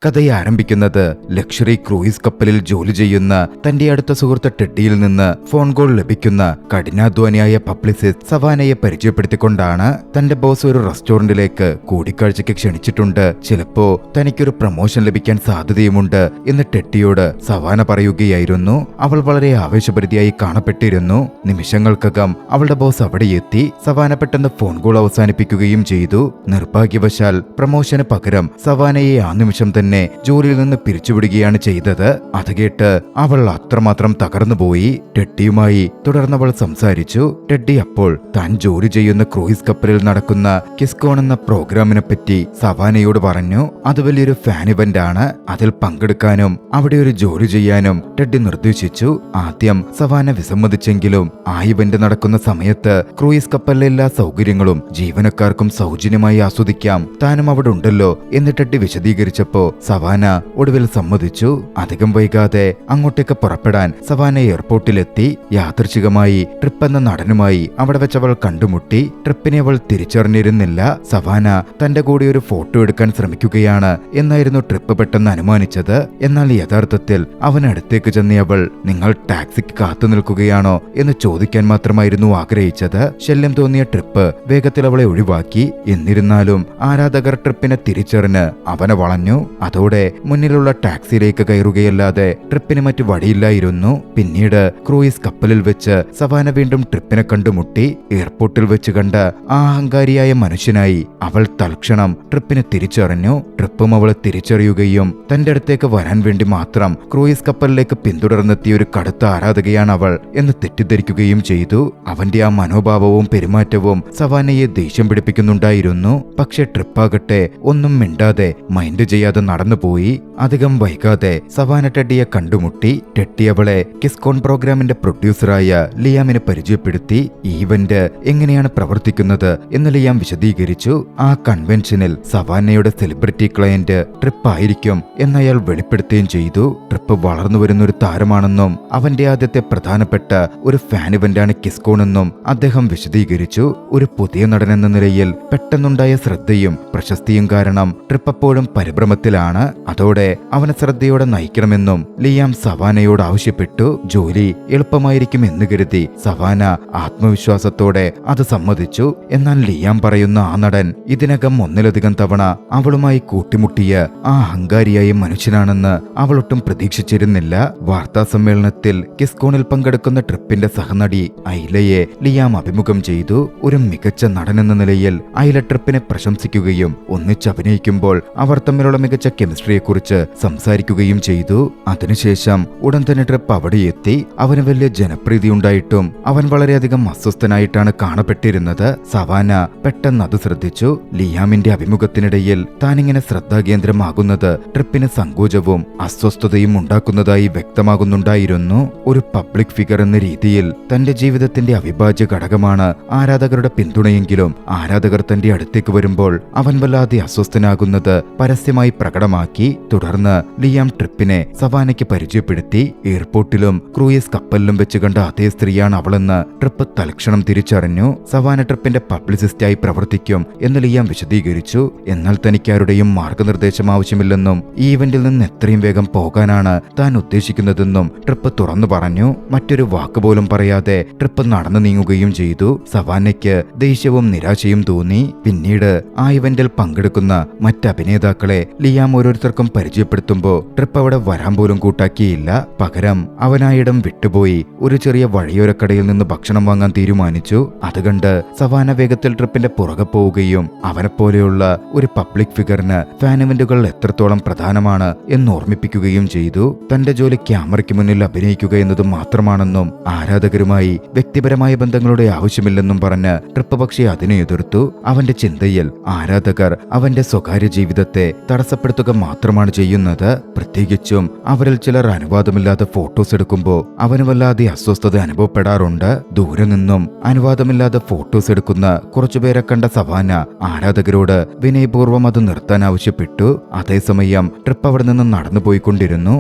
കഥയെ ആരംഭിക്കുന്നത് luxury cruise കപ്പലിൽ ജോലി ചെയ്യുന്ന തന്റെ അടുത്ത സുഹൃത്ത് ടെഡിയിൽ നിന്ന് ഫോൺ കോൾ ലഭിക്കുന്ന കഠിനാധ്വാനിയായ പബ്ലിസിസ്റ്റ് സവാനയെ പരിചയപ്പെടുത്തിക്കൊണ്ടാണ്. തന്റെ ബോസ് ഒരു റെസ്റ്റോറന്റിലേക്ക് കൂടിക്കാഴ്ചയ്ക്ക് ക്ഷണിച്ചിട്ടുണ്ട്, ചിലപ്പോ തനിക്കൊരു പ്രമോഷൻ ലഭിക്കാൻ സാധ്യതയുമുണ്ട് എന്ന് ടെഡിയോട് സവാന പറയുകയായിരുന്നു. അവൾ വളരെ ആവേശഭരിതയായി കാണപ്പെട്ടിരുന്നു. നിമിഷങ്ങൾക്കകം അവളുടെ ബോസ് അവിടെ എത്തി. സവാന പെട്ടെന്ന് ഫോൺ കോൾ അവസാനിപ്പിക്കുകയും ചെയ്തു. നിർഭാഗ്യവശാൽ പ്രമോഷന് പകരം സവാനയെ ആ നിമിഷം തന്നെ ജോലിയിൽ നിന്ന് പിരിച്ചുവിടുകയാണ് ചെയ്തത്. അത് കേട്ട് അവൾ അത്രമാത്രം തകർന്നുപോയി. ടെഡിയുമായി തുടർന്നവൾ സംസാരിച്ചു. ടെഡി അപ്പോൾ താൻ ജോലി ചെയ്യുന്ന ക്രൂയിസ് കപ്പലിൽ നടക്കുന്ന കിസ്കോൺ എന്ന പ്രോഗ്രാമിനെ പറ്റി സവാനയോട് പറഞ്ഞു. അത് വലിയൊരു ഫാൻ ഇവന്റ് ആണ്. അതിൽ പങ്കെടുക്കാനും അവിടെ ഒരു ജോലി ചെയ്യാനും ടെഡി നിർദ്ദേശിച്ചു. ആദ്യം സവാന വിസമ്മതിച്ചെങ്കിലും ആ ഇവന്റ് നടക്കുന്ന സമയത്ത് ക്രൂയിസ് കപ്പലിലെ എല്ലാ സൗകര്യങ്ങളും ജീവനക്കാർക്കും സൗജന്യമായി ആസ്വദിക്കാം, താനും അവിടെ ഉണ്ടല്ലോ എന്ന് ടെഡി വിശദീകരിച്ചപ്പോ സവാന ഒടുവിൽ സമ്മതിച്ചു. അധികം വൈകാതെ അങ്ങോട്ടേക്ക് പുറപ്പെടാൻ സവാന എയർപോർട്ടിലെത്തി. യാദൃച്ഛികമായി ട്രിപ്പ് എന്ന നടനുമായി അവിടെ വെച്ച് അവൾ കണ്ടുമുട്ടി. ട്രിപ്പിനെ അവൾ തിരിച്ചറിഞ്ഞിരുന്നില്ല. സവാന തന്റെ കൂടെ ഒരു ഫോട്ടോ എടുക്കാൻ ശ്രമിക്കുകയാണ് എന്നായിരുന്നു ട്രിപ്പ് പെട്ടെന്ന് അനുമാനിച്ചത്. എന്നാൽ യഥാർത്ഥത്തിൽ അവനടുത്തേക്ക് ചെന്ന അവൾ നിങ്ങൾ ടാക്സിക്ക് കാത്തു നിൽക്കുകയാണോ എന്ന് ചോദിക്കാൻ മാത്രമായിരുന്നു ആഗ്രഹിച്ചത്. ശല്യം തോന്നിയ ട്രിപ്പ് വേഗത്തിൽ അവളെ ഒഴിവാക്കി. എന്നിരുന്നാലും ആരാധകർ ട്രിപ്പിനെ തിരിച്ചറിഞ്ഞ് അവനെ വളഞ്ഞു. അതോടെ മുന്നിലുള്ള ടാക്സിയിലേക്ക് കയറുകയല്ലാതെ ട്രിപ്പിന് മറ്റു വഴിയില്ലായിരുന്നു. പിന്നീട് ക്രൂയിസ് കപ്പലിൽ വെച്ച് സവാന വീണ്ടും ട്രിപ്പിനെ കണ്ടുമുട്ടി. എയർപോർട്ടിൽ വെച്ച് കണ്ട ആ അഹങ്കാരിയായ മനുഷ്യനായി അവൾ തൽക്ഷണം ട്രിപ്പിനെ തിരിച്ചറിഞ്ഞു. ട്രിപ്പും അവളെ തിരിച്ചറിയുകയും തന്റെ അടുത്തേക്ക് വരാൻ വേണ്ടി മാത്രം ക്രൂയിസ് കപ്പലിലേക്ക് പിന്തുടർന്നെത്തിയ ഒരു കടുത്ത ആരാധകയാണ് അവൾ എന്ന് തെറ്റിദ്ധരിക്കുകയും ചെയ്തു. അവന്റെ ആ മനോഭാവവും പെരുമാറ്റവും സവാനയെ ദേഷ്യം പിടിപ്പിക്കുന്നുണ്ടായിരുന്നു. പക്ഷെ ട്രിപ്പാകട്ടെ ഒന്നും മിണ്ടാതെ മൈൻഡ് ചെയ്യാതെ നടന്നുപോയി. അധികം വൈകാതെ സവാന ടെഡിയെ കണ്ടുമുട്ടി. ടെഡി അവളെ കിസ്കോൺ പ്രോഗ്രാമിന്റെ പ്രൊഡ്യൂസറായ ലിയാമിനെ പരിചയപ്പെടുത്തി. ഈ ഇവന്റ് എങ്ങനെയാണ് പ്രവർത്തിക്കുന്നത് എന്ന് ലിയാം വിശദീകരിച്ചു. ആ കൺവെൻഷനിൽ സവാനയുടെ സെലിബ്രിറ്റി ക്ലയന്റ് ട്രിപ്പ് ആയിരിക്കും എന്നയാൾ വെളിപ്പെടുത്തുകയും ചെയ്തു. ട്രിപ്പ് വളർന്നു വരുന്ന ഒരു താരമാണെന്നും അവന്റെ ആദ്യത്തെ പ്രധാനപ്പെട്ട ഒരു ഫാൻ ഇവന്റാണ് കിസ്കോൺ എന്നും അദ്ദേഹം വിശദീകരിച്ചു. ഒരു പുതിയ നടൻ എന്ന നിലയിൽ പെട്ടെന്നുണ്ടായ ശ്രദ്ധയും പ്രശസ്തിയും കാരണം ട്രിപ്പ് അപ്പോഴും പരിഭ്രമത്തിലാണ്. അതോടെ അവനെ ശ്രദ്ധയോടെ നയിക്കണമെന്നും ലിയാം സവാനയോട് ആവശ്യപ്പെട്ടു. ജോലി എളുപ്പമായിരിക്കും എന്ന് കരുതി സവാന ആത്മവിശ്വാസത്തോടെ അത് സമ്മതിച്ചു. എന്നാൽ ലിയാം പറയുന്ന ആ നടൻ ഇതിനകം ഒന്നിലധികം തവണ അവളുമായി കൂട്ടിമുട്ടിയ ആ അഹങ്കാരിയായ മനുഷ്യനാണെന്ന് അവളൊട്ടും പ്രതീക്ഷിച്ചിരുന്നില്ല. വാർത്താ സമ്മേളനത്തിൽ കിസ്കോണിൽ പങ്കെടുക്കുന്ന ട്രിപ്പിന്റെ സഹനടി ഐലയെ ലിയാം അഭിമുഖം ചെയ്തു. ഒരു മികച്ച നടനെന്ന നിലയിൽ ഐല ട്രിപ്പിനെ പ്രശംസിക്കുകയും ഒന്നിച്ചഭിനയിക്കുമ്പോൾ അവർ തമ്മിലുള്ള മികച്ച കെമിസ്ട്രിയെക്കുറിച്ച് സംസാരിക്കുകയും ചെയ്തു. അതിനുശേഷം ഉടൻ തന്നെ ട്രിപ്പ് അവിടെ എത്തി. അവന് വലിയ ജനപ്രീതി ഉണ്ടായിട്ടും അവൻ വളരെയധികം അസ്വസ്ഥനായിട്ടാണ് കാണപ്പെട്ടിരുന്നത്. സവാന പെട്ടെന്ന് അത് ശ്രദ്ധിച്ചു. ലിയാമിന്റെ അഭിമുഖത്തിനിടയിൽ താനിങ്ങനെ ശ്രദ്ധാകേന്ദ്രമാകുന്നത് ട്രിപ്പിന് സങ്കോചവും അസ്വസ്ഥതയും ഉണ്ടാക്കുന്നതായി വ്യക്തമാകുന്നുണ്ടായിരുന്നു. ഒരു പബ്ലിക് ഫിഗർ എന്ന രീതിയിൽ തന്റെ ജീവിതത്തിന്റെ അവിഭാജ്യ ഘടകമാണ് ആരാധകരുടെ പിന്തുണയെങ്കിലും ആരാധകർ തന്റെ അടുത്തേക്ക് വരുമ്പോൾ അവൻ വല്ലാതെ അസ്വസ്ഥനാകുന്നത് പരസ്യമായി പ്രകടമാക്കി. തുടർന്ന് ലിയാം ട്രിപ്പിനെ സവാനയ്ക്ക് പരിചയപ്പെടുത്തി. എയർപോർട്ടിലും ക്രൂയിസ് കപ്പലിലും വെച്ച് കണ്ട അതേ സ്ത്രീയാണ് അവളെന്ന് ട്രിപ്പ് തൽക്ഷണം തിരിച്ചറിഞ്ഞു. സവാന ട്രിപ്പിന്റെ പബ്ലിസിസ്റ്റായി പ്രവർത്തിക്കും എന്ന് ലിയാം വിശദീകരിച്ചു. എന്നാൽ തനിക്കാരുടെയും മാർഗനിർദ്ദേശം ആവശ്യമില്ലെന്നും ഈ ഇവന്റിൽ നിന്ന് എത്രയും വേഗം പോകാനാണ് താൻ ഉദ്ദേശിക്കുന്നതെന്നും ട്രിപ്പ് തുറന്നു പറഞ്ഞു. മറ്റൊരു വാക്കുപോലും പറയാതെ ട്രിപ്പ് നടന്നു നീങ്ങുകയും ചെയ്തു. സവാനയ്ക്ക് ദേഷ്യവും നിരാശയും തോന്നി. പിന്നീട് ആ ഇവന്റിൽ പങ്കെടുക്കുന്ന മറ്റ് അഭിനേതാക്കളെ ലിയാം ഓരോരുത്തർക്കും പരിചയപ്പെടുത്തുമ്പോൾ ട്രിപ്പ് അവിടെ വരാൻ പോലും കൂട്ടാക്കിയില്ല. പകരം അവനായിടം വിട്ടുപോയി ഒരു ചെറിയ വഴിയോരക്കടയിൽ നിന്ന് ഭക്ഷണം വാങ്ങാൻ തീരുമാനിച്ചു. അതുകണ്ട് സവാന വേഗത്തിൽ ട്രിപ്പിന്റെ പുറകെ പോവുകയും അവനെപ്പോലെയുള്ള ഒരു പബ്ലിക് ഫിഗറിന് ഫാൻ ഇവന്റുകൾ എത്രത്തോളം പ്രധാനമാണ് എന്ന് ഓർമ്മിപ്പിക്കുകയും ചെയ്തു. തന്റെ ജോലി ക്യാമറയ്ക്ക് മുന്നിൽ അഭിനയിക്കുക എന്നത് മാത്രമാണെന്നും ആരാധകരുമായി വ്യക്തിപരമായ ബന്ധങ്ങളുടെ ആവശ്യമില്ലെന്നും പറഞ്ഞ് ട്രിപ്പ് പക്ഷേ അതിനെ എതിർത്തു. അവന്റെ ചിന്തയിൽ ആരാധകർ അവന്റെ സ്വകാര്യ ജീവിതത്തെ തടസ്സപ്പെടുത്തുക മാത്രമാണ് ചെയ്യുന്നത്. പ്രത്യേകിച്ചും അവരിൽ ചിലർ അനുവാദമില്ലാതെ ഫോട്ടോസ് എടുക്കുമ്പോൾ അവന് വല്ലാതെ അസ്വസ്ഥത അനുഭവപ്പെടാറുണ്ട്. ദൂരെ നിന്നും അനുവാദമില്ലാതെ ഫോട്ടോസ് എടുക്കുന്ന കുറച്ചുപേരെ കണ്ട സവാന ആരാധകരോട് വിനയപൂർവ്വം അത് നിർത്താൻ ആവശ്യപ്പെട്ടു. അതേസമയം ട്രിപ്പ് അവിടെ നിന്ന് നടന്നു പോയിക്കൊണ്ടിരുന്നു.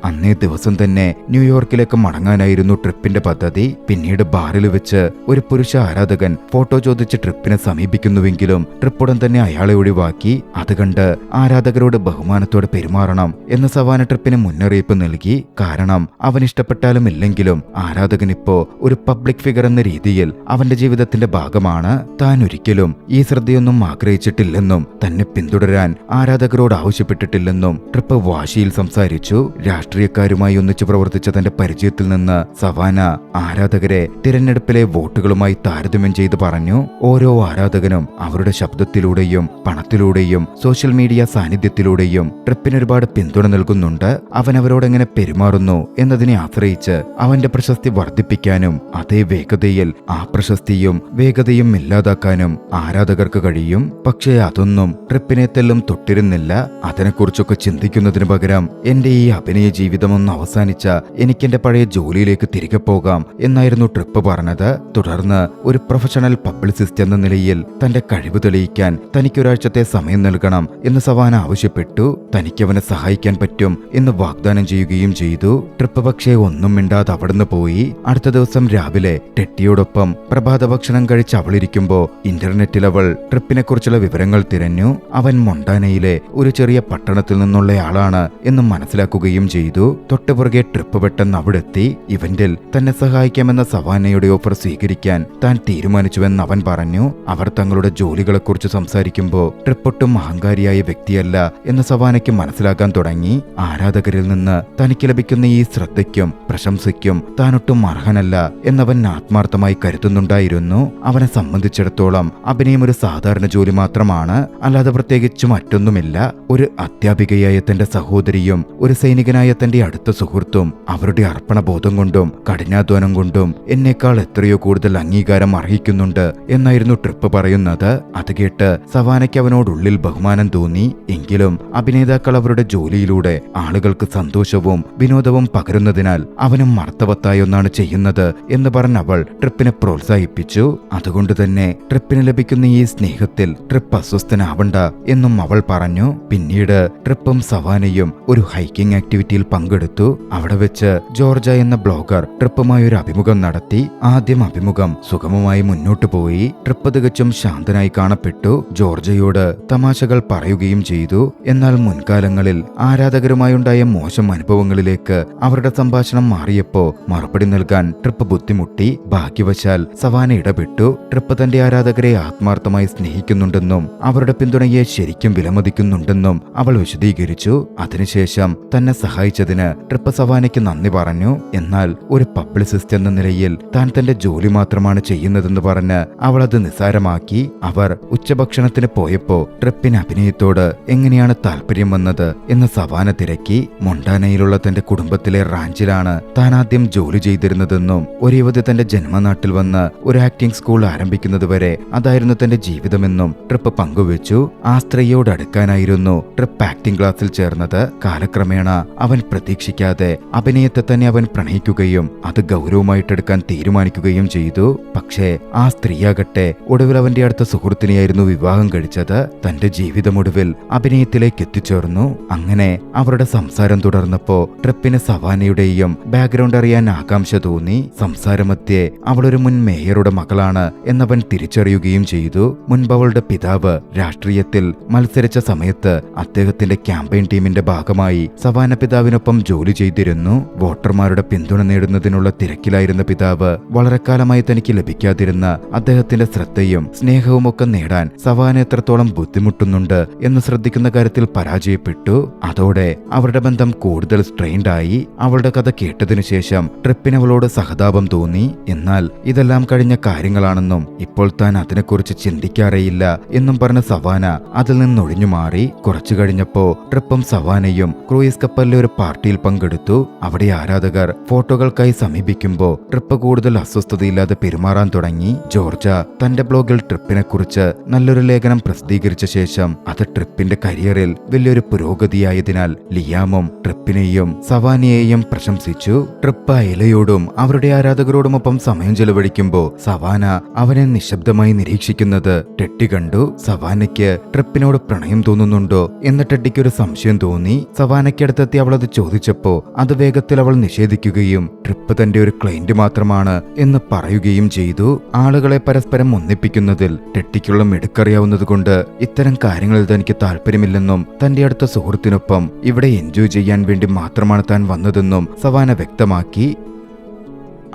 അന്നേ ദിവസം തന്നെ ന്യൂയോർക്കിലേക്ക് മടങ്ങാനായിരുന്നു ട്രിപ്പിന്റെ പദ്ധതി. പിന്നീട് ബാറിൽ വെച്ച് ഒരു പുരുഷ ആരാധകൻ ഫോട്ടോ ചോദിച്ച് ട്രിപ്പിനെ സമീപിക്കുന്നുവെങ്കിലും ട്രിപ്പ് ഉടൻ തന്നെ അയാളെ ഒഴിവാക്കി. അത് കണ്ട് ആരാധകരോട് ബഹുമാനത്തോടെ പെരുമാറണം എന്ന് സവാന ട്രിപ്പിന് മുന്നറിയിപ്പ് നൽകി. കാരണം അവൻ ഇഷ്ടപ്പെട്ടാലും ഇല്ലെങ്കിലും ആരാധകൻ ഇപ്പോ ഒരു പബ്ലിക് ഫിഗർ എന്ന രീതിയിൽ അവന്റെ ജീവിതത്തിന്റെ ഭാഗമാണ്. താൻ ഒരിക്കലും ഈ ശ്രദ്ധയൊന്നും ആഗ്രഹിച്ചിട്ടില്ലെന്നും തന്നെ പിന്തുടരാൻ ആരാധകരോട് ആവശ്യപ്പെട്ടിട്ടില്ലെന്നും ട്രിപ്പ് വാശിയിൽ സംസാരിച്ചു. രാഷ്ട്രീയക്കാരുമായി ഒന്നിച്ചു പ്രവർത്തിച്ച തന്റെ പരിചയത്തിൽ നിന്ന് സവാന ആരാധകരെ തിരഞ്ഞെടുപ്പിലെ വോട്ടുകളുമായി താരതമ്യം ചെയ്ത് പറഞ്ഞു. ഓരോ ആരാധകനും അവരുടെ ശബ്ദത്തിലൂടെയും പണത്തിലൂടെയും സോഷ്യൽ മീഡിയ സാന്നിധ്യത്തിലൂടെയും ട്രിപ്പിന് ഒരുപാട് പിന്തുണ നൽകുന്നുണ്ട്. അവൻ അവരോടെങ്ങനെ പെരുമാറുന്നു എന്നതിനെ ആശ്രയിച്ച് അവന്റെ പ്രശസ്തി വർദ്ധിപ്പിക്കാനും അതേ വേഗതയിൽ ആ പ്രശസ്തിയും വേഗതയും ഇല്ലാതാക്കാനും ആരാധകർക്ക് കഴിയും. പക്ഷേ അതൊന്നും ട്രിപ്പിനെ തെല്ലും തൊട്ടിരുന്നില്ല. അതിനെക്കുറിച്ചൊക്കെ ചിന്തിക്കുന്നതിന് പകരം എന്റെ ഈ അഭിനയ ജീവിതം ഒന്ന് അവസാനിച്ച എനിക്കെന്റെ പഴയ ജോലിയിലേക്ക് തിരികെ പോകാം എന്നായിരുന്നു ട്രിപ്പ് പറഞ്ഞത്. തുടർന്ന് ഒരു പ്രൊഫഷണൽ പബ്ലിസിസ്റ്റ് എന്ന നിലയിൽ തന്റെ കഴിവ് തെളിയിക്കാൻ തനിക്കൊരാഴ്ചത്തെ സമയം നൽകണം എന്ന് സവാന ആവശ്യപ്പെട്ടു. തനിക്കവനെ സഹായിക്കാൻ പറ്റും എന്ന് വാഗ്ദാനം ചെയ്യുകയും ചെയ്തു. ട്രിപ്പ് പക്ഷേ ഒന്നും മിണ്ടാതെ അവിടുന്ന് പോയി. അടുത്ത ദിവസം രാവിലെ ടെട്ടിയോടൊപ്പം പ്രഭാത ഭക്ഷണം കഴിച്ച് അവളിരിക്കുമ്പോ ഇന്റർനെറ്റിൽ അവൾ ട്രിപ്പിനെ കുറിച്ചുള്ള വിവരങ്ങൾ തിരഞ്ഞു. അവൻ മൊണ്ടാനയിലെ ഒരു ചെറിയ പട്ടണത്തിൽ നിന്നുള്ളയാളാണ് എന്ന് മനസ്സിലാക്കുകയും ചെയ്തു. തൊട്ടുപുറകെ ട്രിപ്പ് പെട്ടെന്ന് അവിടെ എത്തി. ഇവന്റിൽ തന്നെ സഹായിക്കാമെന്ന സവാനയുടെ ഓഫർ സ്വീകരിക്കാൻ താൻ തീരുമാനിച്ചുവെന്ന് അവൻ പറഞ്ഞു. അവർ തങ്ങളുടെ ജോലികളെക്കുറിച്ച് സംസാരിക്കുമ്പോ ട്രിപ്പൊട്ടും അഹങ്കാരിയായ വ്യക്തിയല്ല എന്ന് സവാനയ്ക്ക് മനസ്സിലാക്കാൻ തുടങ്ങി. ആരാധകരിൽ നിന്ന് തനിക്ക് ലഭിക്കുന്ന ഈ ശ്രദ്ധയ്ക്കും പ്രശംസയ്ക്കും താനൊട്ടും അർഹനല്ല എന്നവൻ ആത്മാർത്ഥമായി കരുതുന്നുണ്ടായിരുന്നു. അവനെ സംബന്ധിച്ചിടത്തോളം അഭിനയം ഒരു സാധാരണ ജോലി മാത്രമാണ്, അല്ലാതെ പ്രത്യേകിച്ച് മറ്റൊന്നുമില്ല. ഒരു അധ്യാപികയായ തന്റെ സഹോദരിയും ഒരു സൈനികനായ തന്റെ അടുത്ത സുഹൃത്തും അവരുടെ അർപ്പണബോധം കൊണ്ടും കഠിനാധ്വാനം കൊണ്ടും എന്നേക്കാൾ എത്രയോ കൂടുതൽ അംഗീകാരം അർഹിക്കുന്നുണ്ട് എന്നായിരുന്നു ട്രിപ്പ് പറയുന്നത്. അത് കേട്ട് സവാനയ്ക്ക് അവനോടുള്ളിൽ ബഹുമാനം തോന്നി. എങ്കിലും അഭിനേതാക്കൾ അവരുടെ ജോലിയിലൂടെ ആളുകൾക്ക് സന്തോഷവും വിനോദവും പകരുന്നതിനാൽ അവനും മർത്തവത്തായി ഒന്നാണ് ചെയ്യുന്നത് എന്ന് പറഞ്ഞ് അവൾ ട്രിപ്പിനെ പ്രോത്സാഹിപ്പിച്ചു. അതുകൊണ്ട് തന്നെ ട്രിപ്പിന് ലഭിക്കുന്ന ഈ സ്നേഹത്തിൽ ട്രിപ്പ് അസ്വസ്ഥനാവണ്ട എന്നും അവൾ പറഞ്ഞു. പിന്നീട് ട്രിപ്പും സവാനയും ഒരു ഹൈക്കിംഗ് ആക്ടിവിറ്റിയിൽ പങ്കെടുത്തു. അവിടെ വെച്ച് ജോർജ എന്ന ബ്ലോഗർ ട്രിപ്പുമായി ഒരു അഭിമുഖം നടത്തി. ആദ്യം അഭിമുഖം സുഗമമായി മുന്നോട്ടു പോയി. ട്രിപ്പ് തികച്ചും ശാന്തനായി കാണപ്പെട്ടു. ജോർജയോട് തമാശകൾ പറയുകയും ചെയ്തു. എന്നാൽ മുൻകാലങ്ങളിൽ ആരാധകരുമായുണ്ടായ മോശം അനുഭവങ്ങളിലേക്ക് അവരുടെ സംഭാഷണം മാറിയപ്പോ മറുപടി നൽകാൻ ട്രിപ്പ് ബുദ്ധിമുട്ടി. ഭാഗ്യവശാൽ സവാന ഇടപെട്ടു. ട്രിപ്പ് തന്റെ ആരാധകരെ ആത്മാർത്ഥമായി സ്നേഹിക്കുന്നുണ്ടെന്നും അവരുടെ പിന്തുണയെ ശരിക്കും വിലമതിക്കുന്നുണ്ടെന്നും അവൾ വിശദീകരിച്ചു. അതിനുശേഷം തന്നെ സഹായിച്ചതിന് ട്രിപ്പ് സവാനയ്ക്ക് നന്ദി പറഞ്ഞു. എന്നാൽ ഒരു പബ്ലിസിസ്റ്റ് എന്ന നിലയിൽ താൻ തന്റെ ജോലി മാത്രമാണ് ചെയ്യുന്നതെന്ന് പറഞ്ഞ് അവൾ അത് നിസ്സാരമാക്കി. അവർ ഉച്ചഭക്ഷണത്തിന് പോയപ്പോ ട്രിപ്പിന് അഭിനയത്തോട് എങ്ങനെയാണ് താല്പര്യം വന്നത് എന്ന് സവാന തിരക്കി. മൊണ്ടാനയിലുള്ള തന്റെ കുടുംബത്തിലെ റാഞ്ചിലാണ് താൻ ആദ്യം ജോലി ചെയ്തിരുന്നതെന്നും ഒരു യുവതി തന്റെ ജന്മനാട്ടിൽ വന്ന് ഒരു ആക്ടിംഗ് സ്കൂൾ ആരംഭിക്കുന്നതുവരെ അതായിരുന്നു തന്റെ ജീവിതമെന്നും ട്രിപ്പ് പങ്കുവച്ചു. ആ സ്ത്രീയോട് അടുക്കാനായിരുന്നു ട്രിപ്പ് ആക്ടിംഗ് ക്ലാസ്സിൽ ചേർന്നത്. കാലക്രമേണ അവൻ പ്രതീക്ഷിക്കാതെ അഭിനയത്തെ തന്നെ അവൻ പ്രണയിക്കുകയും അത് ഗൗരവമായിട്ടെടുക്കാൻ തീരുമാനിക്കുകയും ചെയ്തു. പക്ഷേ ആ സ്ത്രീയാകട്ടെ ഒടുവിൽ അവന്റെ അടുത്ത സുഹൃത്തിനെയായിരുന്നു വിവാഹം കഴിച്ചത്. തന്റെ ജീവിതമൊടുവിൽ അഭിനയത്തിലേക്ക് എത്തിച്ചേർന്നു. അങ്ങനെ അവരുടെ സംസാരം തുടർന്നപ്പോ ട്രിപ്പിന് സവാനയുടെയും ബാക്ക്ഗ്രൗണ്ട് അറിയാൻ ആകാംക്ഷ തോന്നി. സംസാരമധ്യേ അവളൊരു മുൻ മേയറുടെ മകളാണ് എന്നവൻ തിരിച്ചറിയുകയും ചെയ്തു. മുൻപ് അവളുടെ പിതാവ് രാഷ്ട്രീയത്തിൽ മത്സരിച്ച സമയത്ത് അദ്ദേഹത്തിന്റെ ക്യാമ്പയിൻ ടീമിന്റെ ഭാഗമായി സവാന പിതാവിനൊപ്പം ജോലി ചെയ്തിരുന്നു. വോട്ടർമാരുടെ പിന്തുണ നേടുന്നതിനുള്ള തിരക്കിലായിരുന്ന പിതാവ് വളരെ കാലമായി തനിക്ക് ലഭിക്കാതിരുന്ന അദ്ദേഹത്തിന്റെ ശ്രദ്ധയും സ്നേഹവും ഒക്കെ നേടാൻ സവാന എത്രത്തോളം ബുദ്ധിമുട്ടുന്നുണ്ട് എന്ന് ശ്രദ്ധിക്കുന്ന കാര്യത്തിൽ പരാജയപ്പെട്ടു. അതോടെ അവരുടെ ബന്ധം കൂടുതൽ സ്ട്രെയിൻഡായി. അവളുടെ കഥ കേട്ടതിനു ശേഷം ട്രിപ്പിന് അവളോട് സഹതാപം തോന്നി. എന്നാൽ ഇതെല്ലാം കഴിഞ്ഞ കാര്യങ്ങളാണെന്നും ഇപ്പോൾ താൻ അതിനെക്കുറിച്ച് ചിന്തിക്കാറേയില്ല എന്നും പറഞ്ഞ സവാന അതിൽ നിന്നൊഴിഞ്ഞു മാറി. കുറച്ചു കഴിഞ്ഞപ്പോ ട്രിപ്പും സവാനയും ക്രൂയിസ് കപ്പലിലെ ഒരു പാർട്ടിയിൽ പങ്കെടുത്തു. അവിടെ ആരാധകർ ഫോട്ടോകൾക്കായി സമീപിക്കുമ്പോ ട്രിപ്പ് കൂടുതൽ അസ്വസ്ഥതയില്ലാതെ പെരുമാറാൻ തുടങ്ങി. ജോർജ തന്റെ ബ്ലോഗിൽ ട്രിപ്പിനെ കുറിച്ച് നല്ലൊരു ലേഖനം പ്രസിദ്ധീകരിച്ച ശേഷം അത് ട്രിപ്പിന്റെ കരിയറിൽ വലിയൊരു പുരോഗതിയായതിനാൽ ലിയാമും ട്രിപ്പിനെയും സവാനയെയും പ്രശംസിച്ചു. ട്രിപ്പ് അയലയോടും അവരുടെ ആരാധകരോടുമൊപ്പം സമയം ചെലവഴിക്കുമ്പോ സവാന അവനെ നിശബ്ദമായി നിരീക്ഷിക്കുന്നത് ടെട്ടി കണ്ടു. സവാനയ്ക്ക് ട്രിപ്പിനോട് പ്രണയം തോന്നുന്നുണ്ടോ എന്ന് ടെട്ടിക്കൊരു സംശയം തോന്നി. സവാനയ്ക്കടുത്തെത്തി അവളത് ചോദിച്ചപ്പോ അത് വേഗത്തിൽ അവൾ നിഷേധിക്കുകയും ട്രിപ്പ് തന്റെ ഒരു ക്ലയന്റ് മാത്രമാണ് എന്ന് പറയുകയും ചെയ്തു. ആളുകളെ പരസ്പരം ഒന്നിപ്പിക്കുന്നതിൽ ടെട്ടിക്കുള്ള മിടുക്കറിയാവുന്നതുകൊണ്ട് ഇത്തരം കാര്യങ്ങളിൽ തനിക്ക് താല്പര്യമില്ലെന്നും തന്റെ അടുത്ത സുഹൃത്തിനൊപ്പം ഇവിടെ എൻജോയ് ചെയ്യാൻ വേണ്ടി മാത്രമാണ് താൻ വന്നതെന്നും സവാന വ്യക്തമാക്കി.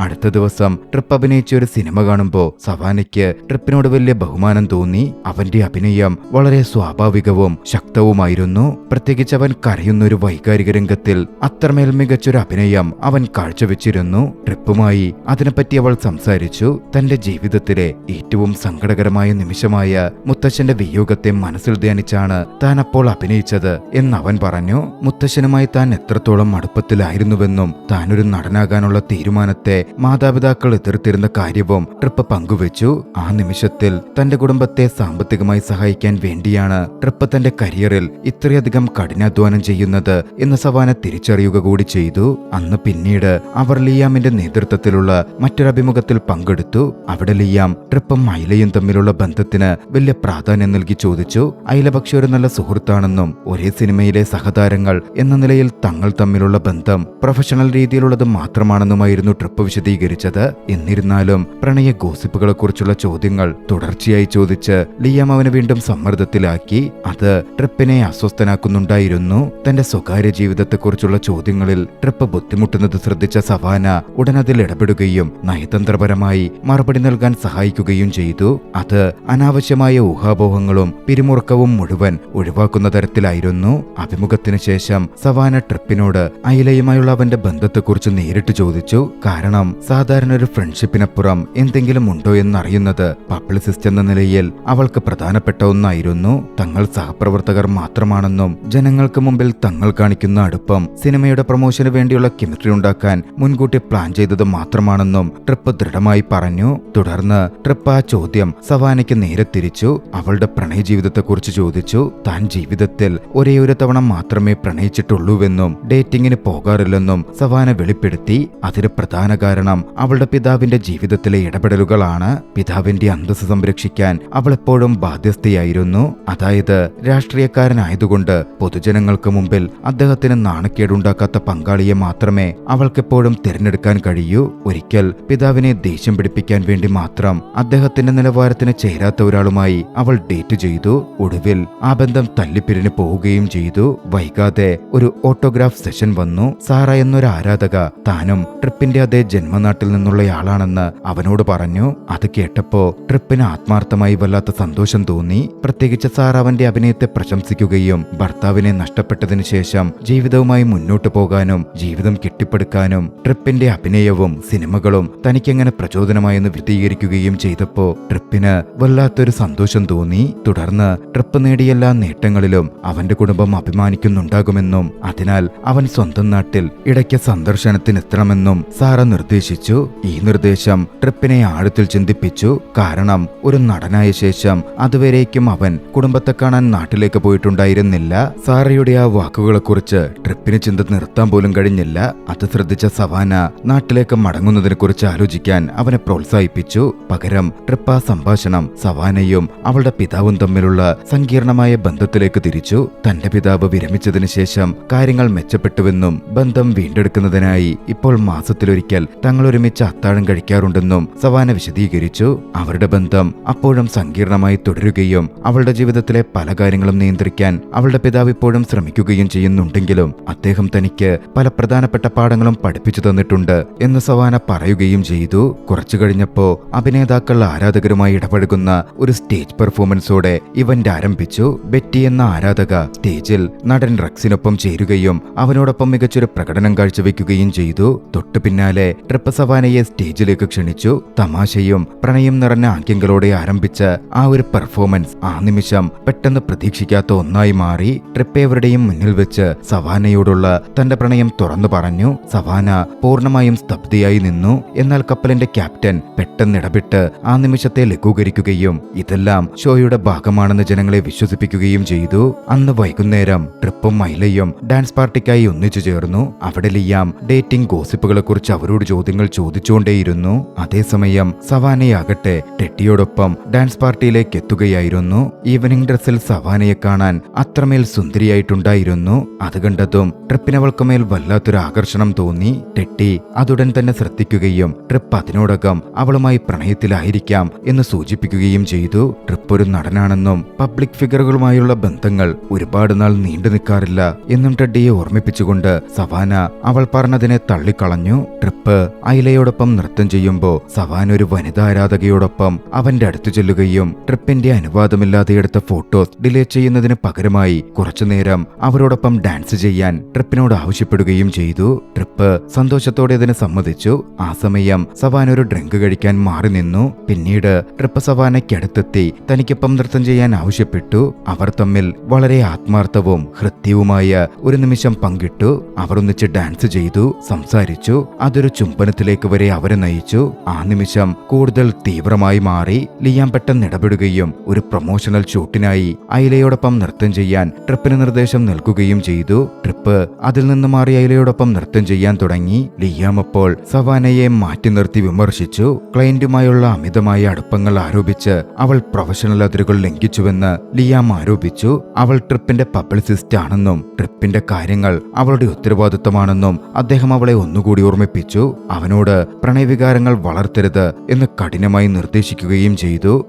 അടുത്ത ദിവസം ട്രിപ്പ് അഭിനയിച്ച ഒരു സിനിമ കാണുമ്പോൾ സവാനയ്ക്ക് ട്രിപ്പിനോട് വലിയ ബഹുമാനം തോന്നി. അവന്റെ അഭിനയം വളരെ സ്വാഭാവികവും ശക്തവുമായിരുന്നു. പ്രത്യേകിച്ച് അവൻ കരയുന്ന ഒരു വൈകാരിക രംഗത്തിൽ അത്രമേൽ മികച്ചൊരു അഭിനയം അവൻ കാഴ്ചവെച്ചിരുന്നു. ട്രിപ്പുമായി അതിനെപ്പറ്റി അവൾ സംസാരിച്ചു. തന്റെ ജീവിതത്തിലെ ഏറ്റവും സങ്കടകരമായ നിമിഷമായ മുത്തശ്ശന്റെ വിയോഗത്തെ മനസ്സിൽ ധ്യാനിച്ചാണ് താൻ അപ്പോൾ അഭിനയിച്ചത് എന്നവൻ പറഞ്ഞു. മുത്തശ്ശനുമായി താൻ എത്രത്തോളം അടുപ്പത്തിലായിരുന്നുവെന്നും താനൊരു നടനാകാനുള്ള തീരുമാനത്തെ മാതാപിതാക്കൾ എതിർത്തിരുന്ന കാര്യവും ട്രിപ്പ് പങ്കുവച്ചു. ആ നിമിഷത്തിൽ തന്റെ കുടുംബത്തെ സാമ്പത്തികമായി സഹായിക്കാൻ വേണ്ടിയാണ് ട്രിപ്പ് തന്റെ കരിയറിൽ ഇത്രയധികം കഠിനാധ്വാനം ചെയ്യുന്നത് എന്ന് സവാന തിരിച്ചറിയുക കൂടി ചെയ്തു. അന്ന് പിന്നീട് അവർ ലിയാമിന്റെ നേതൃത്വത്തിലുള്ള മറ്റൊരഭിമുഖത്തിൽ പങ്കെടുത്തു. അവിടെ ലിയാം ട്രിപ്പും ഐലയും തമ്മിലുള്ള ബന്ധത്തിന് വലിയ പ്രാധാന്യം നൽകി ചോദിച്ചു. ഐല പക്ഷെ ഒരു നല്ല സുഹൃത്താണെന്നും ഒരേ സിനിമയിലെ സഹതാരങ്ങൾ എന്ന നിലയിൽ തങ്ങൾ തമ്മിലുള്ള ബന്ധം പ്രൊഫഷണൽ രീതിയിലുള്ളത് മാത്രമാണെന്നുമായിരുന്നു ട്രിപ്പ് വിശദീകരിച്ചത്. എന്നിരുന്നാലും പ്രണയ ഗോസിപ്പുകളെ കുറിച്ചുള്ള ചോദ്യങ്ങൾ തുടർച്ചയായി ചോദിച്ച് ലിയാം അവനെ വീണ്ടും സമ്മർദ്ദത്തിലാക്കി. അത് ട്രിപ്പിനെ അസ്വസ്ഥനാക്കുന്നുണ്ടായിരുന്നു. തന്റെ സ്വകാര്യ ജീവിതത്തെക്കുറിച്ചുള്ള ചോദ്യങ്ങളിൽ ട്രിപ്പ് ബുദ്ധിമുട്ടുന്നത് ശ്രദ്ധിച്ച സവാന ഉടനതിൽ ഇടപെടുകയും നയതന്ത്രപരമായി മറുപടി നൽകാൻ സഹായിക്കുകയും ചെയ്തു. അത് അനാവശ്യമായ ഊഹാപോഹങ്ങളും പിരിമുറുക്കവും മുഴുവൻ ഒഴിവാക്കുന്ന തരത്തിലായിരുന്നു. അഭിമുഖത്തിന് ശേഷം സവാന ട്രിപ്പിനോട് ഐലയുമായുള്ള അവന്റെ ബന്ധത്തെക്കുറിച്ച് നേരിട്ട് ചോദിച്ചു. കാരണം സാധാരണ ഒരു ഫ്രണ്ട്ഷിപ്പിനപ്പുറം എന്തെങ്കിലും ഉണ്ടോ എന്നറിയുന്നത് പബ്ലിസിസ്റ്റ് എന്ന നിലയിൽ അവൾക്ക് പ്രധാനപ്പെട്ട ഒന്നായിരുന്നു. തങ്ങൾ സഹപ്രവർത്തകർ മാത്രമാണെന്നും ജനങ്ങൾക്ക് മുമ്പിൽ തങ്ങൾ കാണിക്കുന്ന അടുപ്പം സിനിമയുടെ പ്രൊമോഷന് വേണ്ടിയുള്ള കെമിസ്ട്രി ഉണ്ടാക്കാൻ മുൻകൂട്ടി പ്ലാൻ ചെയ്തത് മാത്രമാണെന്നും ട്രിപ്പ് ദൃഢമായി പറഞ്ഞു. തുടർന്ന് ട്രിപ്പ് ആ ചോദ്യം സവാനയ്ക്ക് നേരെ തിരിച്ചു. അവളുടെ പ്രണയ ജീവിതത്തെക്കുറിച്ച് ചോദിച്ചു. താൻ ജീവിതത്തിൽ ഒരേ ഒരു തവണ മാത്രമേ പ്രണയിച്ചിട്ടുള്ളൂവെന്നും ഡേറ്റിംഗിന് പോകാറില്ലെന്നും സവാന വെളിപ്പെടുത്തി. അതിന് പ്രധാന കാരണം അവളുടെ പിതാവിന്റെ ജീവിതത്തിലെ ഇടപെടലുകളാണ്. പിതാവിന്റെ അന്തസ്സ് സംരക്ഷിക്കാൻ അവൾ എപ്പോഴും ബാധ്യസ്ഥയായിരുന്നു. അതായത് രാഷ്ട്രീയക്കാരനായതുകൊണ്ട് പൊതുജനങ്ങൾക്ക് മുമ്പിൽ അദ്ദേഹത്തിന് നാണക്കേടുണ്ടാക്കാത്ത പങ്കാളിയെ മാത്രമേ അവൾക്കെപ്പോഴും തിരഞ്ഞെടുക്കാൻ കഴിയൂ. ഒരിക്കൽ പിതാവിനെ ദേഷ്യം പിടിപ്പിക്കാൻ വേണ്ടി മാത്രം അദ്ദേഹത്തിന്റെ നിലവാരത്തിന് ചേരാത്ത ഒരാളുമായി അവൾ ഡേറ്റ് ചെയ്തു. ഒടുവിൽ ആ ബന്ധം തല്ലിപ്പിരിഞ്ഞു പോവുകയും ചെയ്തു. വൈകാതെ ഒരു ഓട്ടോഗ്രാഫ് സെഷൻ വന്നു. സാറ എന്നൊരു ആരാധക താനും ട്രിപ്പിന്റെ അതേ ജന്മനാട്ടിൽ നിന്നുള്ളയാളാണെന്ന് അവനോട് പറഞ്ഞു. അത് കേട്ടപ്പോ ട്രിപ്പിന് ആത്മാർത്ഥമായി വല്ലാത്ത സന്തോഷം തോന്നി. പ്രത്യേകിച്ച് സാർ അവന്റെ അഭിനയത്തെ പ്രശംസിക്കുകയും ഭർത്താവിനെ നഷ്ടപ്പെട്ടതിനു ശേഷം ജീവിതവുമായി മുന്നോട്ടു പോകാനും ജീവിതം കെട്ടിപ്പടുക്കാനും ട്രിപ്പിന്റെ അഭിനയവും സിനിമകളും തനിക്കെങ്ങനെ പ്രചോദനമായെന്ന് വിശദീകരിക്കുകയും ചെയ്തപ്പോ ട്രിപ്പിന് വല്ലാത്തൊരു സന്തോഷം തോന്നി. തുടർന്ന് ട്രിപ്പ് നേടിയ എല്ലാ നേട്ടങ്ങളിലും അവന്റെ കുടുംബം അഭിമാനിക്കുന്നുണ്ടാകുമെന്നും അതിനാൽ അവൻ സ്വന്തം നാട്ടിൽ ഇടയ്ക്ക് സന്ദർശനത്തിനെത്തണമെന്നും സാറ നിർദ്ദേശിച്ചു. ഈ നിർദ്ദേശം ട്രിപ്പിനെ ആഴത്തിൽ ചിന്തിപ്പിച്ചു. കാരണം ഒരു നടനായ ശേഷം അതുവരേക്കും അവൻ കുടുംബത്തെ കാണാൻ നാട്ടിലേക്ക് പോയിട്ടുണ്ടായിരുന്നില്ല. സാറയുടെ ആ വാക്കുകളെക്കുറിച്ച് ട്രിപ്പിന് ചിന്ത നിർത്താൻ പോലും കഴിഞ്ഞില്ല. അത് ശ്രദ്ധിച്ച സവാന നാട്ടിലേക്ക് മടങ്ങുന്നതിനെ കുറിച്ച് ആലോചിക്കാൻ അവനെ പ്രോത്സാഹിപ്പിച്ചു. പകരം ട്രിപ്പ് ആ സംഭാഷണം സവാനയും അവളുടെ പിതാവും തമ്മിലുള്ള സങ്കീർണമായ ബന്ധത്തിലേക്ക് തിരിച്ചു. തന്റെ പിതാവ് വിരമിച്ചതിന് ശേഷം കാര്യങ്ങൾ മെച്ചപ്പെട്ടുവെന്നും ബന്ധം വീണ്ടെടുക്കുന്നതിനായി ഇപ്പോൾ മാസത്തിലൊരിക്കൽ തങ്ങൾ ഒരുമിച്ച് അത്താഴം കഴിക്കാറുണ്ടെന്നും സവാന വിശദീകരിച്ചു. അവരുടെ ബന്ധം അപ്പോഴും സങ്കീർണമായി തുടരുകയും അവളുടെ ജീവിതത്തിലെ പല കാര്യങ്ങളും നിയന്ത്രിക്കാൻ അവളുടെ പിതാവ് ഇപ്പോഴും ശ്രമിക്കുകയും ചെയ്യുന്നുണ്ടെങ്കിലും അദ്ദേഹം തനിക്ക് പല പ്രധാനപ്പെട്ട പാഠങ്ങളും പഠിപ്പിച്ചു തന്നിട്ടുണ്ട് എന്ന് സവാന പറയുകയും ചെയ്തു. കുറച്ചു കഴിഞ്ഞപ്പോ അഭിനേതാക്കൾ ആരാധകരുമായി ഇടപഴകുന്ന ഒരു സ്റ്റേജ് പെർഫോമൻസോടെ ഇവന്റ് ആരംഭിച്ചു. ബെറ്റി എന്ന ആരാധക സ്റ്റേജിൽ നടൻ റക്സിനൊപ്പം ചേരുകയും അവനോടൊപ്പം മികച്ചൊരു പ്രകടനം കാഴ്ചവെക്കുകയും ചെയ്തു. തൊട്ടു പിന്നാലെ ട്രിപ്പ് സവാനയെ സ്റ്റേജിലേക്ക് ക്ഷണിച്ചു. തമാശയും പ്രണയം നിറഞ്ഞ ആംഗ്യങ്ങളോടെ ആരംഭിച്ച ആ ഒരു പെർഫോമൻസ് ആ നിമിഷം പെട്ടെന്ന് പ്രതീക്ഷിക്കാത്ത ഒന്നായി മാറി. ട്രിപ്പ് എവരുടെയും മുന്നിൽ വെച്ച് സവാനയോടുള്ള തന്റെ പ്രണയം തുറന്നു പറഞ്ഞു. സവാന പൂർണ്ണമായും സ്തബ്ധയായി നിന്നു. എന്നാൽ കപ്പലിന്റെ ക്യാപ്റ്റൻ പെട്ടെന്ന് ഇടപെട്ട് ആ നിമിഷത്തെ ലഘൂകരിക്കുകയും ഇതെല്ലാം ഷോയുടെ ഭാഗമാണെന്ന് ജനങ്ങളെ വിശ്വസിപ്പിക്കുകയും ചെയ്തു. അന്ന് വൈകുന്നേരം ട്രിപ്പും ഐലയും ഡാൻസ് പാർട്ടിക്കായി ഒന്നിച്ചു ചേർന്നു. അവിടെ ലിയാം ഡേറ്റിംഗ് ഗോസിപ്പുകളെ കുറിച്ച് അവരോട് ചോദിച്ചു. ചോദ്യങ്ങൾ ചോദിച്ചുകൊണ്ടേയിരുന്നു. അതേസമയം സവാനയാകട്ടെ ടെഡിയോടൊപ്പം ഡാൻസ് പാർട്ടിയിലേക്ക് എത്തുകയായിരുന്നു. ഈവനിംഗ് ഡ്രസ്സിൽ സവാനയെ കാണാൻ അത്രമേൽ സുന്ദരിയായിട്ടുണ്ടായിരുന്നു. അത് കണ്ടതും ട്രിപ്പിനവൾക്കുമേൽ വല്ലാത്തൊരു ആകർഷണം തോന്നി. ടെഡി അതുടൻ തന്നെ ശ്രദ്ധിക്കുകയും ട്രിപ്പ് അതിനോടകം അവളുമായി പ്രണയത്തിലായിരിക്കാം എന്ന് സൂചിപ്പിക്കുകയും ചെയ്തു. ട്രിപ്പ് ഒരു നടനാണെന്നും പബ്ലിക് ഫിഗറുകളുമായുള്ള ബന്ധങ്ങൾ ഒരുപാട് നാൾ നീണ്ടു നിൽക്കാറില്ല എന്നും ടെഡിയെ ഓർമ്മിപ്പിച്ചുകൊണ്ട് സവാന അവൾ പറഞ്ഞതിനെ തള്ളിക്കളഞ്ഞു. ട്രിപ്പ് ഐലയോടൊപ്പം നൃത്തം ചെയ്യുമ്പോൾ സവാന ഒരു വനിതാ ആരാധകയോടൊപ്പം അവന്റെ അടുത്തു ചെല്ലുകയും ട്രിപ്പിന്റെ അനുവാദമില്ലാതെ എടുത്ത ഫോട്ടോസ് ഡിലീറ്റ് ചെയ്യുന്നതിന് പകരമായി കുറച്ചുനേരം അവരോടൊപ്പം ഡാൻസ് ചെയ്യാൻ ട്രിപ്പിനോട് ആവശ്യപ്പെടുകയും ചെയ്തു. ട്രിപ്പ് സന്തോഷത്തോടെ ഇതിന് സമ്മതിച്ചു. ആ സമയം സവാന ഒരു ഡ്രിങ്ക് കഴിക്കാൻ മാറി നിന്നു. പിന്നീട് ട്രിപ്പ് സവാനയ്ക്കടുത്തെത്തി തനിക്കൊപ്പം നൃത്തം ചെയ്യാൻ ആവശ്യപ്പെട്ടു. അവർ തമ്മിൽ വളരെ ആത്മാർത്ഥവും ഹൃദ്യവുമായ ഒരു നിമിഷം പങ്കിട്ടു. അവർ ഒന്നിച്ച് ഡാൻസ് ചെയ്തു, സംസാരിച്ചു. അതൊരു ചുംബനത്തിലേക്ക് വരെ അവരെ നയിച്ചു. ആ നിമിഷം കൂടുതൽ തീവ്രമായി മാറി. ലിയാം പെട്ടെന്ന് ഇടപെടുകയും ഒരു പ്രൊമോഷണൽ ഷൂട്ടിനായി ഐലയോടൊപ്പം നൃത്തം ചെയ്യാൻ ട്രിപ്പിന് നിർദ്ദേശം നൽകുകയും ചെയ്തു. ട്രിപ്പ് അതിൽ നിന്ന് മാറി ഐലയോടൊപ്പം നൃത്തം ചെയ്യാൻ തുടങ്ങി. ലിയാം അപ്പോൾ സവാനയെ മാറ്റി നിർത്തി വിമർശിച്ചു. ക്ലയന്റുമായുള്ള അമിതമായ അടുപ്പങ്ങൾ ആരോപിച്ച് അവൾ പ്രൊഫഷണൽ അതിരുകൾ ലംഘിച്ചുവെന്ന് ലിയാം ആരോപിച്ചു. അവൾ ട്രിപ്പിന്റെ പബ്ലിസിസ്റ്റ് ആണെന്നും ട്രിപ്പിന്റെ കാര്യങ്ങൾ അവളുടെ ഉത്തരവാദിത്തമാണെന്നും അദ്ദേഹം അവളെ ഒന്നുകൂടി ഓർമ്മിപ്പിച്ചു. അവനോട് പ്രണയവികാരങ്ങൾ വളർത്തരുത് എന്ന് കഠിനമായി നിർദ്ദേശിക്കുകയും ചെയ്തു.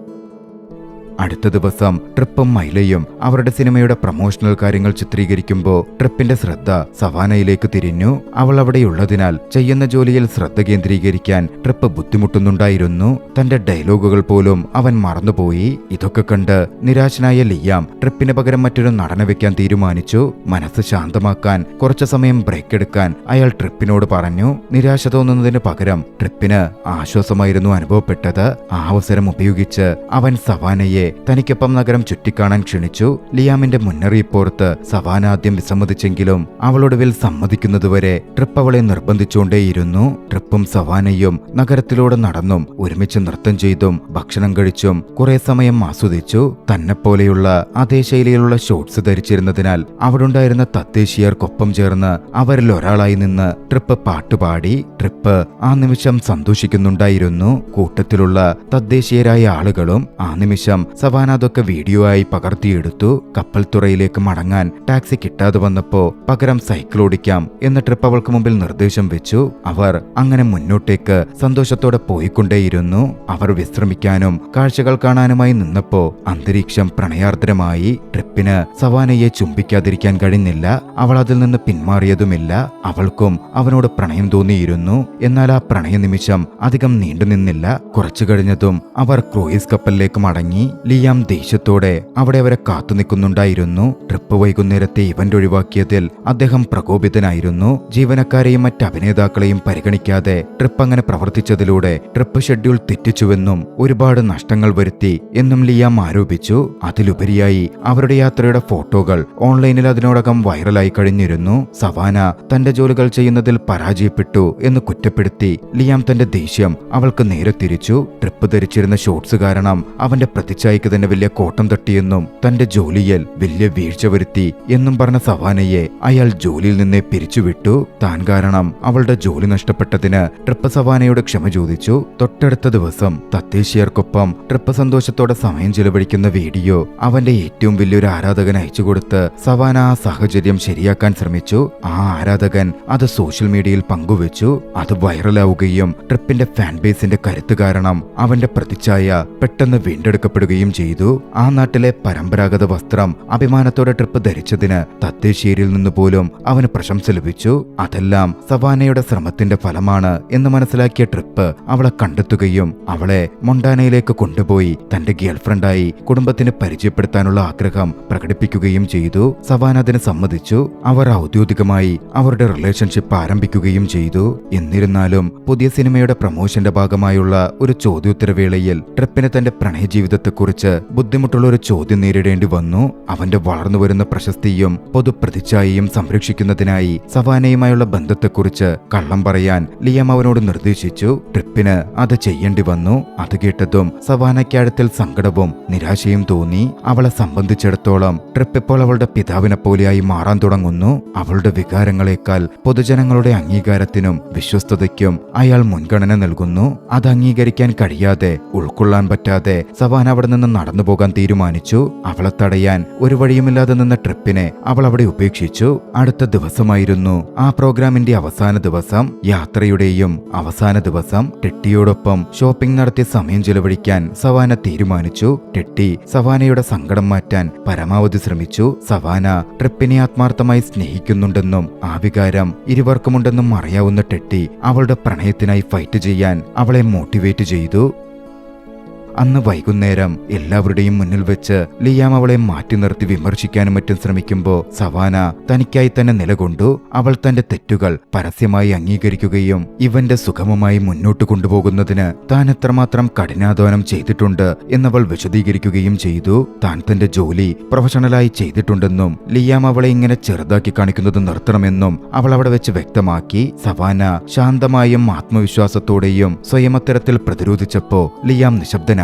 അടുത്ത ദിവസം ട്രിപ്പും മൈലയും അവരുടെ സിനിമയുടെ പ്രൊമോഷണൽ കാര്യങ്ങൾ ചിത്രീകരിക്കുമ്പോൾ ട്രിപ്പിന്റെ ശ്രദ്ധ സവാനയിലേക്ക് തിരിഞ്ഞു. അവൾ അവിടെയുള്ളതിനാൽ ചെയ്യുന്ന ജോലിയിൽ ശ്രദ്ധ കേന്ദ്രീകരിക്കാൻ ട്രിപ്പ് ബുദ്ധിമുട്ടുന്നുണ്ടായിരുന്നു. തന്റെ ഡയലോഗുകൾ പോലും അവൻ മറന്നുപോയി. ഇതൊക്കെ കണ്ട് നിരാശനായ ലിയാം ട്രിപ്പിന് പകരം മറ്റൊരു നടനെ വെക്കാൻ തീരുമാനിച്ചു. മനസ്സ് ശാന്തമാക്കാൻ കുറച്ചു സമയം ബ്രേക്ക് എടുക്കാൻ അയാൾ ട്രിപ്പിനോട് പറഞ്ഞു. നിരാശ തോന്നുന്നതിന് പകരം ട്രിപ്പിന് ആശ്വാസമായിരുന്നു അനുഭവപ്പെട്ടത്. ആ അവസരം ഉപയോഗിച്ച് അവൻ സവാനയെ തനിക്കൊപ്പം നഗരം ചുറ്റിക്കാണാൻ ക്ഷണിച്ചു. ലിയാമിന്റെ മുന്നറിയിപ്പോർത്ത് സവാന ആദ്യം വിസമ്മതിച്ചെങ്കിലും അവളൊടുവിൽ സമ്മതിക്കുന്നതുവരെ ട്രിപ്പ് അവളെ നിർബന്ധിച്ചുകൊണ്ടേയിരുന്നു. ട്രിപ്പും സവാനയും നഗരത്തിലൂടെ നടന്നും ഒരുമിച്ച് നൃത്തം ചെയ്തും ഭക്ഷണം കഴിച്ചും കുറെ സമയം ആസ്വദിച്ചു. തന്നെപ്പോലെയുള്ള അതേ ശൈലിയിലുള്ള ഷോർട്സ് ധരിച്ചിരുന്നതിനാൽ അവിടുണ്ടായിരുന്ന തദ്ദേശീയർക്കൊപ്പം ചേർന്ന് അവരിൽ ഒരാളായി നിന്ന് ട്രിപ്പ് പാട്ടുപാടി. ട്രിപ്പ് ആ നിമിഷം സന്തോഷിക്കുന്നുണ്ടായിരുന്നു. കൂട്ടത്തിലുള്ള തദ്ദേശീയരായ ആളുകളും ആ നിമിഷം സവാന അതൊക്കെ വീഡിയോ ആയി പകർത്തിയെടുത്തു. കപ്പൽ തുറയിലേക്ക് മടങ്ങാൻ ടാക്സി കിട്ടാതെ വന്നപ്പോ പകരം സൈക്കിൾ ഓടിക്കാം എന്ന് ട്രിപ്പ് അവൾക്ക് മുമ്പിൽ നിർദ്ദേശം വെച്ചു. അവർ അങ്ങനെ മുന്നോട്ടേക്ക് സന്തോഷത്തോടെ പോയിക്കൊണ്ടേയിരുന്നു. അവർ വിശ്രമിക്കാനും കാഴ്ചകൾ കാണാനുമായി നിന്നപ്പോ അന്തരീക്ഷം പ്രണയാർദ്രമായി. ട്രിപ്പിന് സവാനയെ ചുംബിക്കാതിരിക്കാൻ കഴിഞ്ഞില്ല. അവൾ അതിൽ നിന്ന് പിന്മാറിയതുമില്ല. അവൾക്കും അവനോട് പ്രണയം തോന്നിയിരുന്നു. എന്നാൽ ആ പ്രണയ നിമിഷം അധികം നീണ്ടുനിന്നില്ല. കുറച്ചു കഴിഞ്ഞതും അവർ ക്രൂയിസ് കപ്പലിലേക്ക് മടങ്ങി. ലിയാം ദേഷ്യത്തോടെ അവിടെ അവരെ കാത്തുനിൽക്കുന്നുണ്ടായിരുന്നു. ട്രിപ്പ് വൈകുന്നേരത്തെ ഇവന്റ് ഒഴിവാക്കിയതിൽ അദ്ദേഹം പ്രകോപിതനായിരുന്നു. ജീവനക്കാരെയും മറ്റ് അഭിനേതാക്കളെയും പരിഗണിക്കാതെ ട്രിപ്പ് അങ്ങനെ പ്രവർത്തിച്ചതിലൂടെ ട്രിപ്പ് ഷെഡ്യൂൾ തെറ്റിച്ചുവെന്നും ഒരുപാട് നഷ്ടങ്ങൾ വരുത്തി എന്നും ലിയാം ആരോപിച്ചു. അതിലുപരിയായി അവരുടെ യാത്രയുടെ ഫോട്ടോകൾ ഓൺലൈനിൽ അതിനോടകം വൈറലായി കഴിഞ്ഞിരുന്നു. സവാന തന്റെ ജോലികൾ ചെയ്യുന്നതിൽ പരാജയപ്പെട്ടു എന്ന് കുറ്റപ്പെടുത്തി ലിയാം തന്റെ ദേഷ്യം അവൾക്ക് നേരെ തിരിച്ചു. ട്രിപ്പ് ധരിച്ചിരുന്ന ഷോർട്സ് കാരണം അവന്റെ പ്രതിച്ഛായക്ക് തന്നെ വലിയ കോട്ടം തട്ടിയെന്നും തന്റെ ജോലിയിൽ വലിയ വീഴ്ച വരുത്തി എന്നും പറഞ്ഞ സവാനയെ അയാൾ ജോലിയിൽ നിന്നേ പിരിച്ചുവിട്ടു. താൻ കാരണം അവളുടെ ജോലി നഷ്ടപ്പെട്ടതിന് ട്രിപ്പ് സവാനയോട് ക്ഷമ ചോദിച്ചു. തൊട്ടടുത്ത ദിവസം തദ്ദേശീയർക്കൊപ്പം ട്രിപ്പ് സന്തോഷത്തോടെ സമയം ചെലവഴിക്കുന്ന വീഡിയോ അവന്റെ ഏറ്റവും വലിയൊരു ആരാധകൻ അയച്ചുകൊടുത്ത് സവാന ആ സാഹചര്യം ശരിയാക്കാൻ ശ്രമിച്ചു. ആ ആരാധകൻ അത് സോഷ്യൽ മീഡിയയിൽ പങ്കുവച്ചു. അത് വൈറലാവുകയും ട്രിപ്പിന്റെ ഫാൻ ബേസിന്റെ കരുത്ത് കാരണം അവന്റെ പ്രതിച്ഛായ പെട്ടെന്ന് വീണ്ടെടുക്കപ്പെടുകയും ചെയ്തു. ആ നാട്ടിലെ പരമ്പരാഗത വസ്ത്രം അഭിമാനത്തോടെ ട്രിപ്പ് ധരിച്ചതിന് തദ്ദേശീയരിൽ നിന്ന് പോലും അവന് പ്രശംസ ലഭിച്ചു. അതെല്ലാം സവാനയുടെ ശ്രമത്തിന്റെ ഫലമാണ് എന്ന് മനസ്സിലാക്കിയ ട്രിപ്പ് അവളെ കണ്ടെത്തുകയും അവളെ മൊണ്ടാനയിലേക്ക് കൊണ്ടുപോയി തന്റെ ഗേൾഫ്രണ്ടായി കുടുംബത്തിന് പരിചയപ്പെടുത്താനുള്ള ആഗ്രഹം പ്രകടിപ്പിക്കുകയും ചെയ്തു. സവാന അതിന് സമ്മതിച്ചു. അവർ ഔദ്യോഗികമായി അവരുടെ റിലേഷൻഷിപ്പ് ആരംഭിക്കുകയും ചെയ്തു. എന്നിരുന്നാലും പുതിയ സിനിമയുടെ പ്രമോഷന്റെ ഭാഗമായുള്ള ഒരു ചോദ്യോത്തരവേളയിൽ ട്രിപ്പിന് തന്റെ പ്രണയജീവിതത്തെക്കുറിച്ച് ജീവിതത്തെക്കുറിച്ച് ബുദ്ധിമുട്ടുള്ള ഒരു ചോദ്യം നേരിടേണ്ടി വന്നു. അവന്റെ വളർന്നുവരുന്ന പ്രശസ്തിയും പൊതുപ്രതിച്ഛായയും സംരക്ഷിക്കുന്നതിനായി സവാനയുമായുള്ള ബന്ധത്തെക്കുറിച്ച് കള്ളം പറയാൻ ലിയാം അവനോട് നിർദ്ദേശിച്ചു. ട്രിപ്പിന് അത് ചെയ്യേണ്ടി വന്നു. അത് കേട്ടതും സവാനയ്ക്കാഴത്തിൽ സങ്കടവും നിരാശയും തോന്നി. അവളെ സംബന്ധിച്ചിടത്തോളം ട്രിപ്പ് ഇപ്പോൾ അവളുടെ പിതാവിനെ പോലെയായി മാറാൻ തുടങ്ങുന്നു. അവളുടെ വികാരങ്ങളെക്കാൾ പൊതുജനങ്ങളുടെ അംഗീകാരത്തിനും വിശ്വസ്തതയ്ക്കും അയാൾ മുൻഗണന നൽകുന്നു. അത് അംഗീകരിക്കാൻ കഴിയാതെ, ഉൾക്കൊള്ളാൻ പറ്റാതെ സവാന അവിടെ നിന്ന് നടന്നു പോകാൻ തീരുമാനിച്ചു. അവളെ തടയാൻ ഒരു വഴിയുമില്ലാതെ നിന്ന ട്രിപ്പിനെ അവൾ അവിടെ ഉപേക്ഷിച്ചു. അടുത്ത ദിവസമായിരുന്നു ആ പ്രോഗ്രാമിന്റെ അവസാന ദിവസം. യാത്രയുടെയും അവസാന ദിവസം. ടെട്ടിയോടൊപ്പം ഷോപ്പിംഗ് നടത്തി സമയം ചെലവഴിക്കാൻ സവാന തീരുമാനിച്ചു. ടെട്ടി സവാനയുടെ സങ്കടം മാറ്റാൻ പരമാവധി ശ്രമിച്ചു. സവാന ട്രിപ്പിനെ ആത്മാർത്ഥമായി സ്നേഹിക്കുന്നുണ്ടെന്നും ആ വികാരം ഇരുവർക്കുമുണ്ടെന്നും അറിയാവുന്ന ടെട്ടി അവളുടെ പ്രണയത്തിനായി ഫൈറ്റ് ചെയ്യാൻ അവളെ മോട്ടിവേറ്റ് ചെയ്തു. അന്ന് വൈകുന്നേരം എല്ലാവരുടെയും മുന്നിൽ വെച്ച് ലിയാം അവളെ മാറ്റി നിർത്തി വിമർശിക്കാനും മറ്റും ശ്രമിക്കുമ്പോൾ സവാന തനിക്കായി തന്നെ നിലകൊണ്ടു. അവൾ തന്റെ തെറ്റുകൾ പരസ്യമായി അംഗീകരിക്കുകയും ഇവന്റെ സുഗമമായി മുന്നോട്ട് കൊണ്ടുപോകുന്നതിന് താൻ എത്രമാത്രം കഠിനാധ്വാനം ചെയ്തിട്ടുണ്ട് എന്നവൾ വിശദീകരിക്കുകയും ചെയ്തു. താൻ തന്റെ ജോലി പ്രൊഫഷണലായി ചെയ്തിട്ടുണ്ടെന്നും ലിയാം അവളെ ഇങ്ങനെ ചെറുതാക്കി കാണിക്കുന്നത് നിർത്തണമെന്നും അവൾ അവിടെ വെച്ച് വ്യക്തമാക്കി. സവാന ശാന്തമായും ആത്മവിശ്വാസത്തോടെയും സ്വയം അത്തരത്തിൽ പ്രതിരോധിച്ചപ്പോ ലിയാം നിശബ്ദനായി.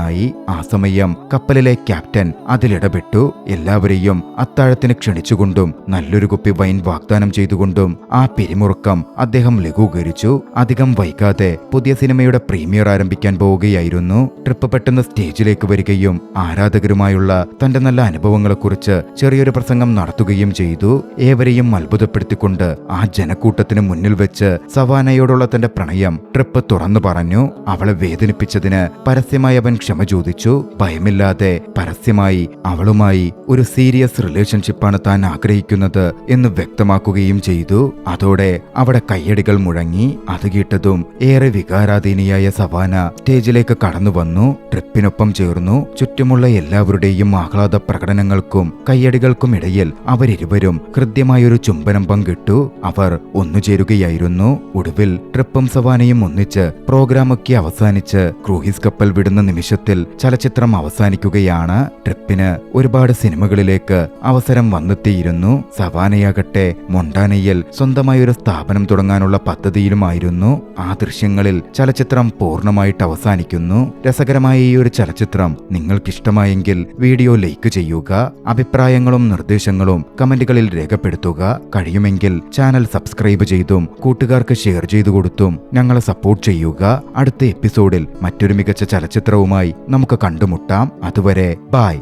ആ സമയം കപ്പലിലെ ക്യാപ്റ്റൻ അതിലിടപെട്ടു. എല്ലാവരെയും അത്താഴത്തിന് ക്ഷണിച്ചുകൊണ്ടും നല്ലൊരു കുപ്പി വൈൻ വാഗ്ദാനം ചെയ്തുകൊണ്ടും ആ പിരിമുറുക്കം അദ്ദേഹം ലഘൂകരിച്ചു. അധികം വൈകാതെ പുതിയ സിനിമയുടെ പ്രീമിയർ ആരംഭിക്കാൻ പോവുകയായിരുന്നു. ട്രിപ്പ് പെട്ടെന്ന് സ്റ്റേജിലേക്ക് വരികയും ആരാധകരുമായുള്ള തന്റെ നല്ല അനുഭവങ്ങളെക്കുറിച്ച് ചെറിയൊരു പ്രസംഗം നടത്തുകയും ചെയ്തു. ഏവരെയും അത്ഭുതപ്പെടുത്തിക്കൊണ്ട് ആ ജനക്കൂട്ടത്തിന് മുന്നിൽ വെച്ച് സവാനയോടുള്ള തന്റെ പ്രണയം ട്രിപ്പ് തുറന്നു പറഞ്ഞു. അവളെ വേദനിപ്പിച്ചതിന് പരസ്യമായി അവൻ ക്ഷമ ചോദിച്ചു. ഭയമില്ലാതെ പരസ്യമായി അവളുമായി ഒരു സീരിയസ് റിലേഷൻഷിപ്പാണ് താൻ ആഗ്രഹിക്കുന്നത് എന്ന് വ്യക്തമാക്കുകയും ചെയ്തു. അതോടെ അവിടെ കയ്യടികൾ മുഴങ്ങി. അത് കേട്ടതും ഏറെ വികാരാധീനിയായ സവാന സ്റ്റേജിലേക്ക് കടന്നു വന്നു. ട്രിപ്പിനൊപ്പം ചേർന്നു. ചുറ്റുമുള്ള എല്ലാവരുടെയും ആഹ്ലാദ പ്രകടനങ്ങൾക്കും കയ്യടികൾക്കും ഇടയിൽ അവരിരുവരും കൃത്യമായൊരു ചുംബനം പങ്കിട്ടു. അവർ ഒന്നുചേരുകയായിരുന്നു. ഒടുവിൽ ട്രിപ്പും സവാനയും ഒന്നിച്ച് പ്രോഗ്രാമൊക്കെ അവസാനിച്ച് ക്രൂയിസ് കപ്പൽ വിടുന്ന നിമിഷത്തിൽ ചലച്ചിത്രം അവസാനിക്കുകയാണ്. ട്രിപ്പിന് ഒരുപാട് സിനിമകളിലേക്ക് അവസരം വന്നെത്തിയിരുന്നു. സവാനയാകട്ടെ മൊണ്ടാനയിൽ സ്വന്തമായൊരു സ്ഥാപനം തുടങ്ങാനുള്ള പദ്ധതിയിലുമായിരുന്നു. ആ ദൃശ്യങ്ങളിൽ ചലച്ചിത്രം പൂർണ്ണമായിട്ട് അവസാനിക്കുന്നു. രസകരമായ ഈ ഒരു ചലച്ചിത്രം നിങ്ങൾക്കിഷ്ടമായെങ്കിൽ വീഡിയോ ലൈക്ക് ചെയ്യുക. അഭിപ്രായങ്ങളും നിർദ്ദേശങ്ങളും കമന്റുകളിൽ രേഖപ്പെടുത്തുക. കഴിയുമെങ്കിൽ ചാനൽ സബ്സ്ക്രൈബ് ചെയ്തും കൂട്ടുകാർക്ക് ഷെയർ ചെയ്തു കൊടുത്തും ഞങ്ങളെ സപ്പോർട്ട് ചെയ്യുക. അടുത്ത എപ്പിസോഡിൽ മറ്റൊരു മികച്ച ചലച്ചിത്രവുമായി നമുക്ക് കണ്ടുമുട്ടാം. അതുവരെ ബൈ.